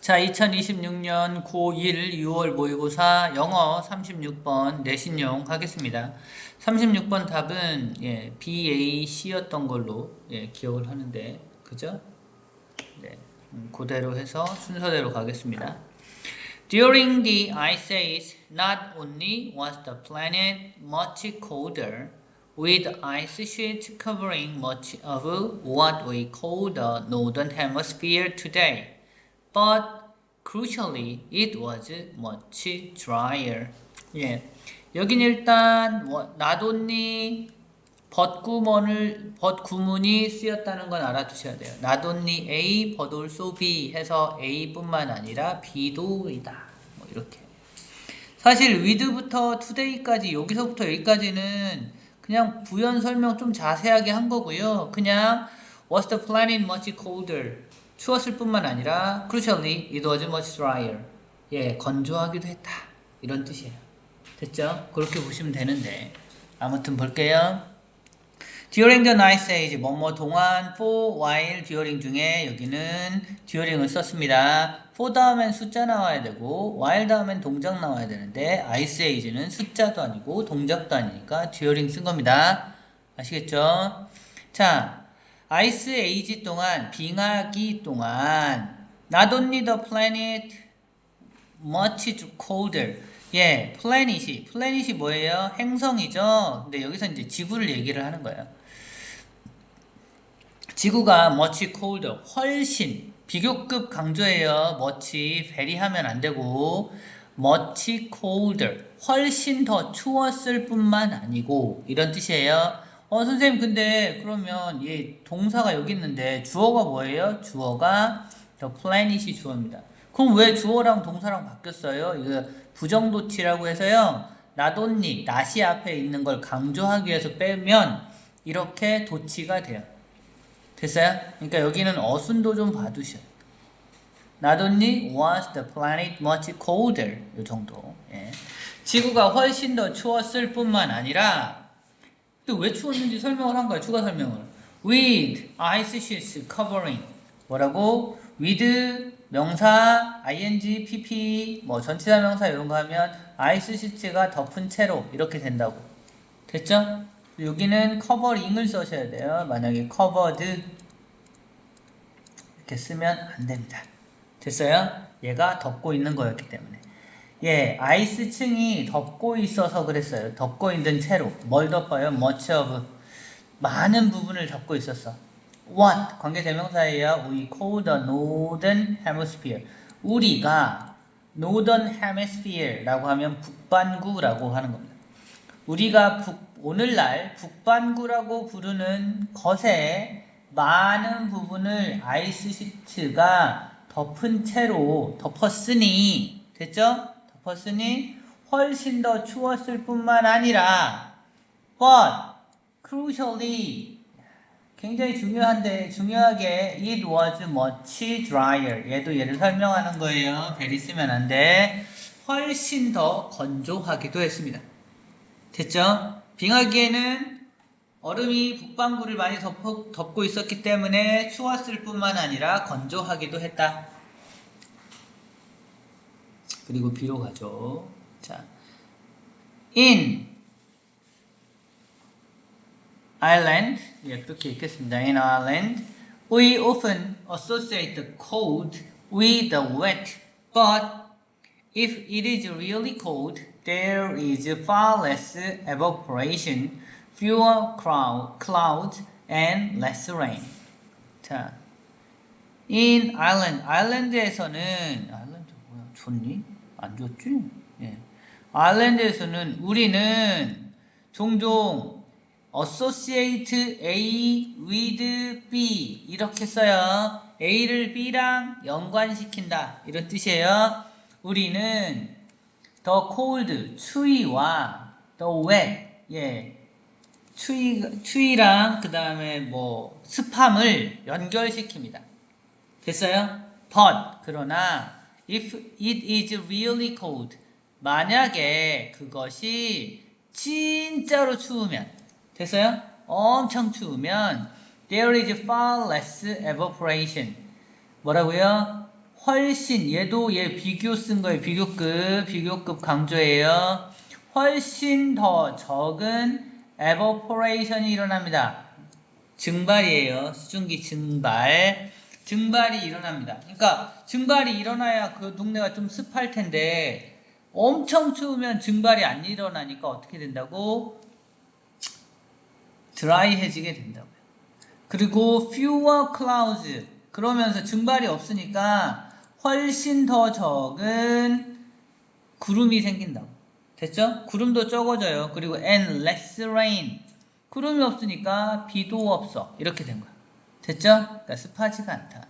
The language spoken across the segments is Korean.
자, 2026년 고1 6월 모의고사 영어 36번 내신용 하겠습니다. 36번 답은 BAC였던 걸로 기억을 하는데, 그죠? 네, 그대로 해서 순서대로 가겠습니다. During the Ice Age, not only was the planet much colder, with ice sheets covering much of what we call the northern hemisphere today, but crucially, it was much drier. 여긴 일단 나돈니 벗구문이 쓰였다는 건 알아두셔야 돼요. 나돈니 A, but also B 해서 A뿐만 아니라 B도 이다. 뭐 이렇게. 사실 with부터 today까지 여기서부터 여기까지는 그냥 부연 설명 좀 자세하게 한 거고요. 그냥 was the planet much colder? 추웠을 뿐만 아니라 crucially it was much drier. 건조하기도 했다. 이런 뜻이에요. 됐죠? 그렇게 보시면 되는데 아무튼 볼게요. During the Ice Age, 뭐뭐 동안 for, while, during 중에 여기는 during을 썼습니다. for 다음엔 숫자 나와야 되고 while 다음엔 동작 나와야 되는데 Ice Age는 숫자도 아니고 동작도 아니니까 during 쓴 겁니다. 아시겠죠? 자, Ice Age 동안, 빙하기 동안 not only the planet much colder. 플래닛이 뭐예요? 행성이죠? 근데 여기서 이제 지구를 얘기를 하는 거예요. 지구가 much colder, 훨씬, 비교급 강조예요. much, very 하면 안 되고, much colder, 훨씬 더 추웠을 뿐만 아니고, 이런 뜻이에요. 선생님, 근데 그러면 동사가 여기 있는데, 주어가 뭐예요? 주어가 the planet이 주어입니다. 그럼 왜 주어랑 동사랑 바뀌었어요? 이거 부정도치라고 해서요. not only, not이 앞에 있는 걸 강조하기 위해서 빼면 이렇게 도치가 돼요. 됐어요? 그러니까 여기는 어순도 좀 봐두셔요. Not only was the planet much colder, 이 정도. 지구가 훨씬 더 추웠을 뿐만 아니라 또 왜 추웠는지 설명을 한 거예요. 추가 설명을. With ice sheets covering. 뭐라고? with 명사, ing, pp, 뭐 전치사 명사 이런 거 하면 ice sheets가 덮은 채로 이렇게 된다고. 됐죠? 여기는 covering을 써셔야 돼요. 만약에 covered 이렇게 쓰면 안 됩니다. 됐어요? 얘가 덮고 있는 거였기 때문에. 아이스층이 덮고 있어서 그랬어요. 덮고 있는 채로. 뭘 덮어요? much of. 많은 부분을 덮고 있었어. What? 관계대명사예요. We call the northern hemisphere. 우리가 northern hemisphere라고 하면 북반구라고 하는 겁니다. 우리가 오늘날 북반구라고 부르는 것에 많은 부분을 아이스시트가 덮은 채로 덮었으니, 됐죠? 덮었으니 훨씬 더 추웠을 뿐만 아니라 but crucially 굉장히 중요하게 it was much drier. 얘를 설명하는 거예요. very 쓰면 안 돼. 훨씬 더 건조하기도 했습니다. 됐죠? 빙하기에는 얼음이 북반구를 많이 덮고 있었기 때문에 추웠을 뿐만 아니라 건조하기도 했다. 그리고 B로 가죠. 자, in Ireland, 그렇게 읽겠습니다. In Ireland, we often associate the cold with the wet, but if it is really cold, there is far less evaporation, fewer clouds, and less rain. 자, in Ireland, 아일랜드에서는 아일랜드 뭐야? 좋니? 안 좋지? 아일랜드에서는 우리는 종종 associate A with B 이렇게 써요. A를 B랑 연관시킨다 이런 뜻이에요. 우리는 the cold 추위와 the wet 추위랑 그 다음에 뭐 습함을 연결시킵니다. 됐어요? But 그러나 if it is really cold 만약에 그것이 진짜로 추우면 됐어요? 엄청 추우면 there is far less evaporation 뭐라고요? 훨씬 얘도 얘 비교 쓴 거예요. 비교급 강조예요. 훨씬 더 적은 evaporation이 일어납니다. 증발이에요. 수증기 증발이 일어납니다. 그러니까 증발이 일어나야 그 동네가 좀 습할 텐데 엄청 추우면 증발이 안 일어나니까 어떻게 된다고? 드라이해지게 된다고요. 그리고 fewer clouds 그러면서 증발이 없으니까 훨씬 더 적은 구름이 생긴다고. 됐죠? 구름도 적어져요. 그리고 and less rain 구름이 없으니까 비도 없어. 이렇게 된 거야. 됐죠? 그러니까 습하지가 않다.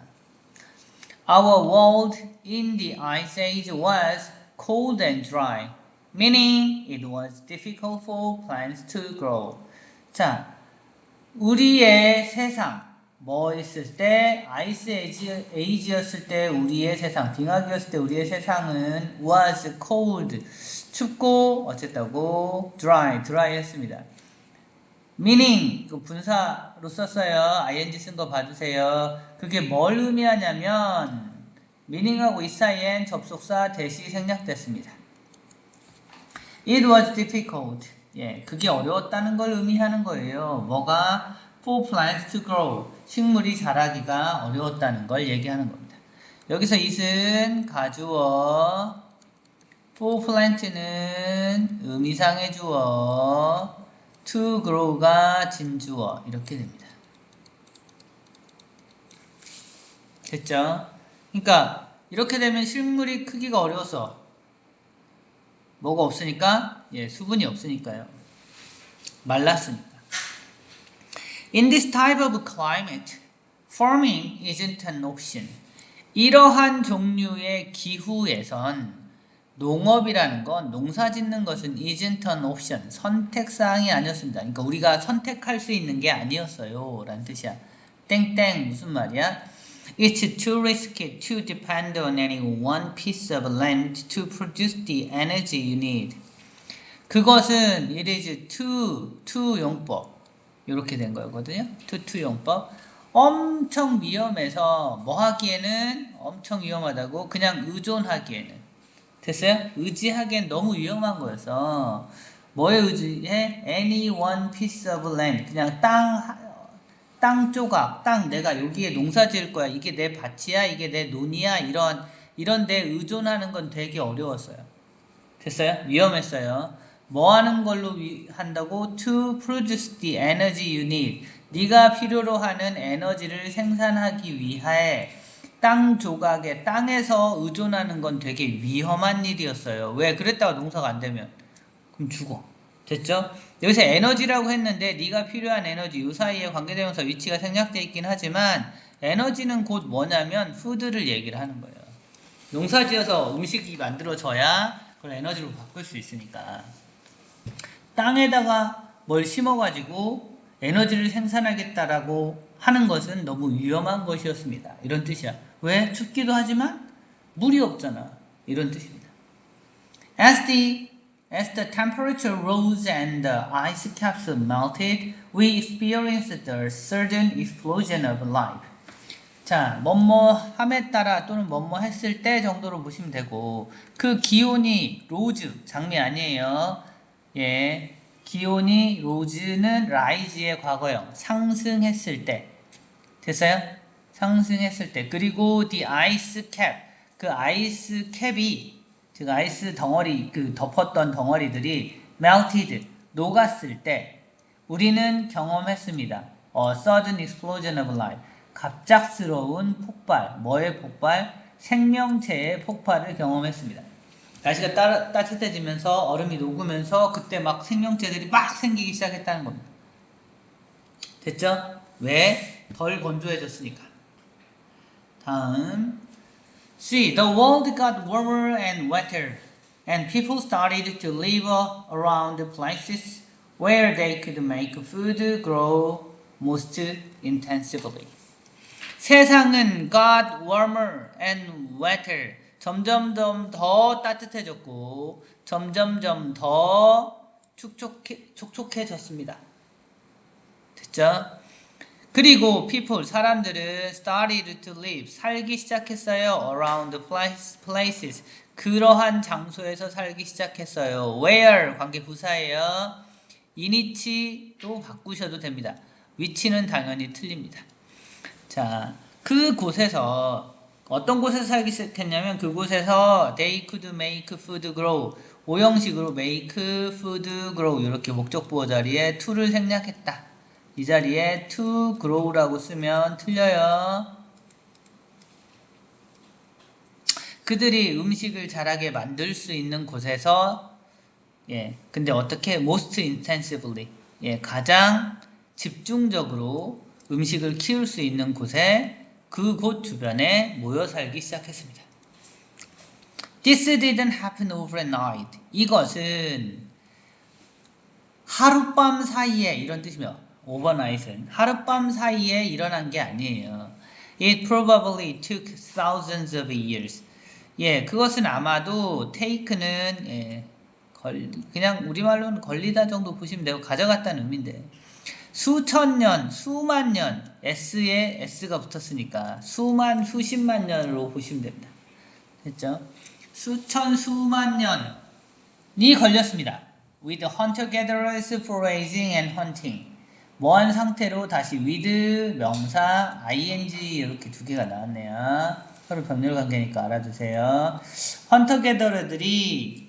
Our world in the Ice Age was cold and dry, meaning it was difficult for plants to grow. 자, 우리의 세상 뭐 있을 때 아이스 에이지였을 때 우리의 세상 빙하기였을 때 우리의 세상은 was cold 춥고 어쨌다고 dry 했습니다. meaning 그 분사로 썼어요. ing 쓴 거 봐주세요. 그게 뭘 의미하냐면 meaning하고 이 사이엔 접속사 대시 생략됐습니다. It was difficult. 예, 그게 어려웠다는 걸 의미하는 거예요. 뭐가? For plants to grow. 식물이 자라기가 어려웠다는 걸 얘기하는 겁니다. 여기서 it은 가주어, for plant는 의미상의 주어, to grow가 진주어 이렇게 됩니다. 됐죠? 그러니까 이렇게 되면 식물이 크기가 어려워서 뭐가 없으니까? 예, 수분이 없으니까요. 말랐으니까. In this type of climate, farming isn't an option. 이러한 종류의 기후에선 농업이라는 건 농사 짓는 것은 isn't an option. 선택사항이 아니었습니다. 그러니까 우리가 선택할 수 있는 게 아니었어요. 라는 뜻이야. 땡땡 무슨 말이야? It's too risky to depend on any one piece of land to produce the energy you need. 그것은 it is to 용법 이렇게 된 거거든요. to 용법 엄청 위험해서 뭐 하기에는 엄청 위험하다고 그냥 의존하기에는 됐어요? 의지하기엔 너무 위험한 거여서 뭐에 의지해? Any one piece of land 그냥 땅 조각, 땅 내가 여기에 농사 지을 거야. 이게 내 밭이야, 이게 내 논이야. 이런 데 의존하는 건 되게 어려웠어요. 됐어요? 위험했어요. 뭐 하는 걸로 한다고? To produce the energy you need. 네가 필요로 하는 에너지를 생산하기 위해 땅 조각에 땅에서 의존하는 건 되게 위험한 일이었어요. 왜? 그랬다가 농사가 안 되면 그럼 죽어. 됐죠? 여기서 에너지라고 했는데 네가 필요한 에너지 이 사이에 관계대명사 위치가 생략되어 있긴 하지만 에너지는 곧 뭐냐면 푸드를 얘기를 하는 거예요. 농사지어서 음식이 만들어져야 그걸 에너지로 바꿀 수 있으니까 땅에다가 뭘 심어가지고 에너지를 생산하겠다라고 하는 것은 너무 위험한 것이었습니다. 이런 뜻이야. 왜? 춥기도 하지만 물이 없잖아. 이런 뜻입니다. As the temperature rose and the ice caps melted, we experienced a sudden explosion of life. 자, 뭐뭐함에 따라 또는 뭐뭐 했을 때 정도로 보시면 되고 그 기온이 로즈, 장미 아니에요. 예, 기온이 로즈는 rise의 과거형, 상승했을 때. 됐어요? 상승했을 때. 그리고 the ice cap, 그 아이스 캡이 즉 아이스 덩어리 그 덮었던 덩어리들이 melted 녹았을 때 우리는 경험했습니다. sudden explosion of life 갑작스러운 폭발 뭐의 폭발? 생명체의 폭발을 경험했습니다. 날씨가 따뜻해지면서 얼음이 녹으면서 그때 막 생명체들이 막 생기기 시작했다는 겁니다. 됐죠? 왜? 덜 건조해졌으니까. 다음 See, the world got warmer and wetter, and people started to live around places where they could make food grow most intensively. 세상은 got warmer and wetter. 점점점 더 따뜻해졌고, 점점점 더 촉촉해졌습니다. 됐죠? 그리고 people, 사람들은 started to live, 살기 시작했어요. around places, 그러한 장소에서 살기 시작했어요. where, 관계 부사예요. in이치도 바꾸셔도 됩니다. 위치는 당연히 틀립니다. 자, 그곳에서 어떤 곳에서 살기 시작했냐면 그곳에서 they could make food grow, 오형식으로 make food grow 이렇게 목적보호 자리에 to를 생략했다. 이 자리에 to grow라고 쓰면 틀려요. 그들이 음식을 잘하게 만들 수 있는 곳에서 근데 어떻게 most intensively 가장 집중적으로 음식을 키울 수 있는 곳에 그곳 주변에 모여 살기 시작했습니다. This didn't happen overnight. 이것은 하룻밤 사이에 이런 뜻이며 overnight은 하룻밤 사이에 일어난 게 아니에요. It probably took thousands of years. 그것은 아마도 take는 그냥 우리말로는 걸리다 정도 보시면 되고 가져갔다는 의미인데 수천 년, 수만 년, S에 S가 붙었으니까 수만, 수십만 년으로 보시면 됩니다. 됐죠? 수천, 수만 년이 걸렸습니다. With hunter-gatherers foraging and hunting. 뭐한 상태로 다시 with 명사 ing 이렇게 두 개가 나왔네요. 서로 병렬 관계니까 알아두세요. 헌터-게더러들이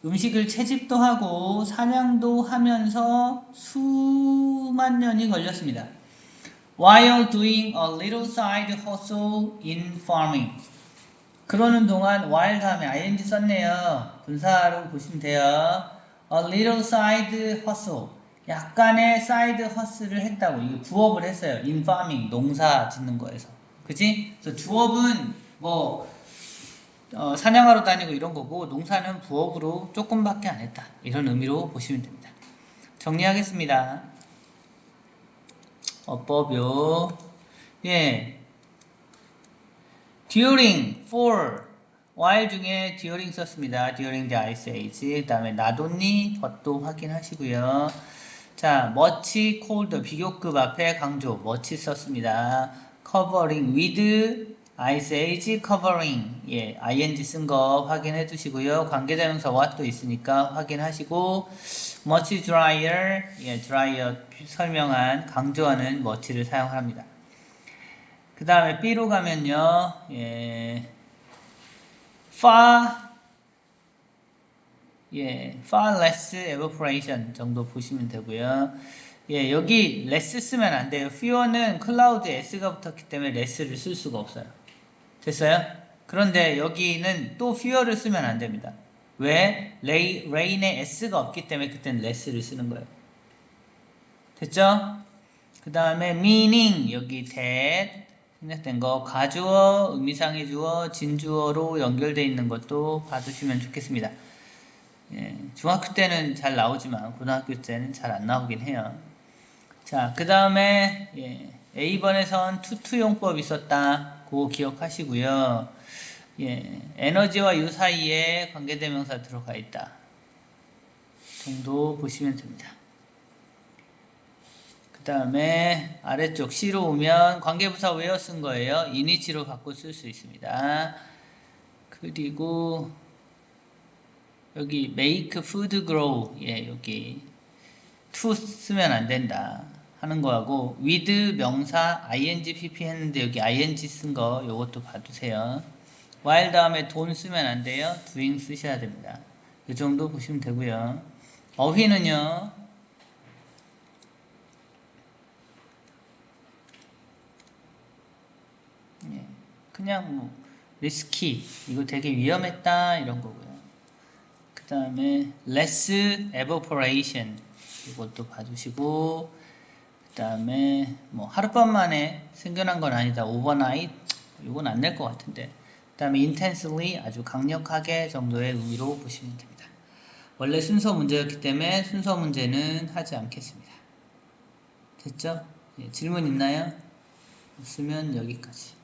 음식을 채집도 하고 사냥도 하면서 수만 년이 걸렸습니다. While doing a little side hustle in farming. 그러는 동안 while 다음에 ing 썼네요. 분사로 보시면 돼요. A little side hustle. 약간의 side hustle를 했다고. 이거 부업을 했어요. in farming. 농사 짓는 거에서. 그치? 그래서 주업은 사냥하러 다니고 이런 거고 농사는 부업으로 조금밖에 안 했다. 이런 의미로 보시면 됩니다. 정리하겠습니다. 어법요. during, for, while 중에 during 썼습니다. during the ice age. 그 다음에 not only, but도 확인하시고요. 자, much colder, 비교급 앞에 강조, much 썼습니다. covering with ice age covering ing 쓴 거 확인해 주시고요. 관계대명사 what도 있으니까 확인하시고 much drier drier 설명한 강조하는 much를 사용합니다. 그 다음에 B로 가면요. far less evaporation 정도 보시면 되고요. 여기 less 쓰면 안 돼요. fewer는 cloud s가 붙었기 때문에 less를 쓸 수가 없어요. 됐어요? 그런데 여기는 또 fewer를 쓰면 안 됩니다. 왜? rain에 s가 없기 때문에 그때는 less를 쓰는 거예요. 됐죠? 그 다음에 meaning 여기 that 생략된 거 가주어, 의미상의 주어, 진주어로 연결되어 있는 것도 봐두시면 좋겠습니다. 중학교 때는 잘 나오지만 고등학교 때는 잘 안 나오긴 해요. 자, 그 다음에 A번에선 투투용법 있었다. 그거 기억하시고요. 에너지와 유 사이에 관계대명사 들어가 있다. 정도 보시면 됩니다. 그 다음에 아래쪽 C로 오면 관계부사 where 쓴 거예요. in이치로 바꿔 쓸 수 있습니다. 그리고 여기 make food grow 여기 to 쓰면 안 된다 하는 거하고 with 명사 ing pp 했는데 여기 ing 쓴 거 요것도 봐두세요. while 다음에 don't 쓰면 안 돼요. doing 쓰셔야 됩니다. 이 정도 보시면 되고요. 어휘는요. 그냥 risky 이거 되게 위험했다 이런 거고요. 그 다음에 less evaporation 이것도 봐주시고 그 다음에 하룻밤 만에 생겨난 건 아니다. overnight 이건 안 낼 것 같은데 그 다음에 intensely 아주 강력하게 정도의 의미로 보시면 됩니다. 원래 순서 문제였기 때문에 순서 문제는 하지 않겠습니다. 됐죠? 질문 있나요? 없으면 여기까지.